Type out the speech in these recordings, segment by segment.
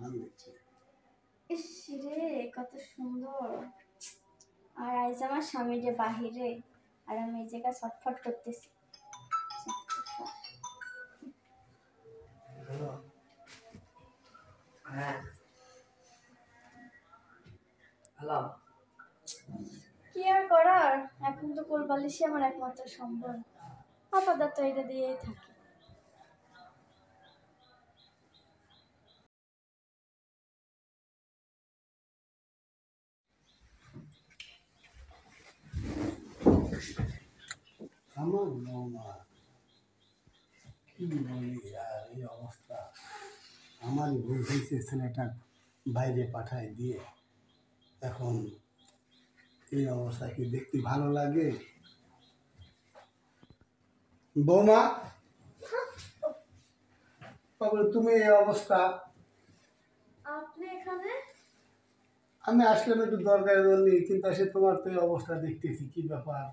সালাম দিচ্ছি। ইস রে, কত সুন্দর। আর আজ আমার স্বামী যে বাহিরে, আর আমি এই জায়গায় ছটফট করতেছি। হ্যাঁ, হ্যালো। কি আর করার, এখন তো কোলবালিশই আমার একমাত্র সম্বল। আপাতত এটা দিয়েই থাকি। আমার বৌমা কি বলি আর, এই অবস্থা। আমারই ভুল হয়েছে, ছেলেটা বাইরে পাঠায় দিয়ে এখন এই অবস্থা কি দেখতে ভালো লাগে? বৌমা, তবে তুমি এই অবস্থা। আপনি এখানে? আমি আসলাম একটু দরকারের জন্য, কিন্তু আসে তোমার তো এই অবস্থা দেখতেছি, কি ব্যাপার?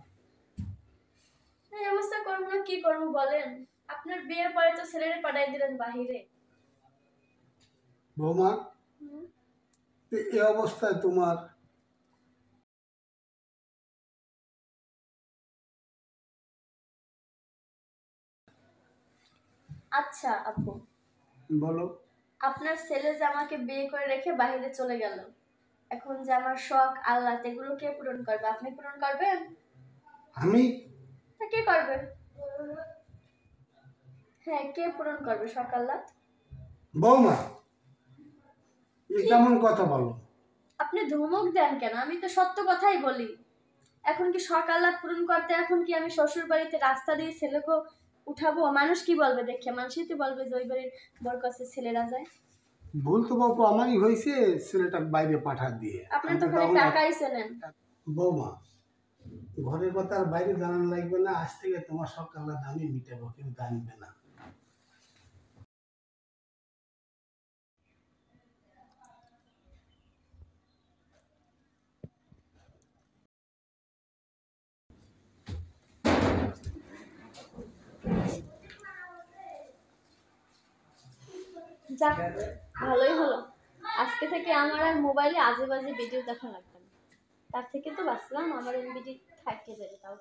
এই অবস্থা করবো না, কি করবো বলেন? আপনার বিয়ের পরে তো ছেলেরে পাঠাই দিলেন বাহিরে। বৌমা, এই অবস্থায় তোমার আচ্ছা আপু, বলো। আপনার ছেলে যে আমাকে বিয়ে করে রেখে বাইরে চলে গেল, এখন যে আমার শখ আহ্লাদ এগুলো কে পূরণ করবে? আপনি পূরণ করবেন? আমি? তা কে করবে? হ্যাঁ, কে পূরণ করবে শখ আহ্লাদ? বৌমা, এই কেমন কথা বলো? আপনি ধমক দেন কেন? আমি তো সত্য কথাই বলি। এখন কি শখ আহ্লাদ পূরণ করতে এখন কি আমি শ্বশুর বাড়িতে রাস্তা দিয়ে ছেলেকে উঠাবো? মানুষ কি বলবে দেখে? মানুষই তো বলবে যে ওই বাড়ির বর কাছে ছেলেরা যায়। ভুল তো বাবু আমারই হয়েছে, ছেলেটা বাইরে পাঠা দিয়ে। আপনার তো খালি টাকাই চেনেন। বৌমা, ঘরের কথা আর বাইরে জানানো লাগবে না, আজ থেকে তোমার সকাল আমি মিটাবো, কেউ জানবে না। যাক, ভালোই হলো। আজকে থেকে আমার আর মোবাইলে আজে বাজে ভিডিও দেখা লাগবে না। তার থেকে তো বাঁচলাম, আমার এমবিডি থাকতে যাবে, তাও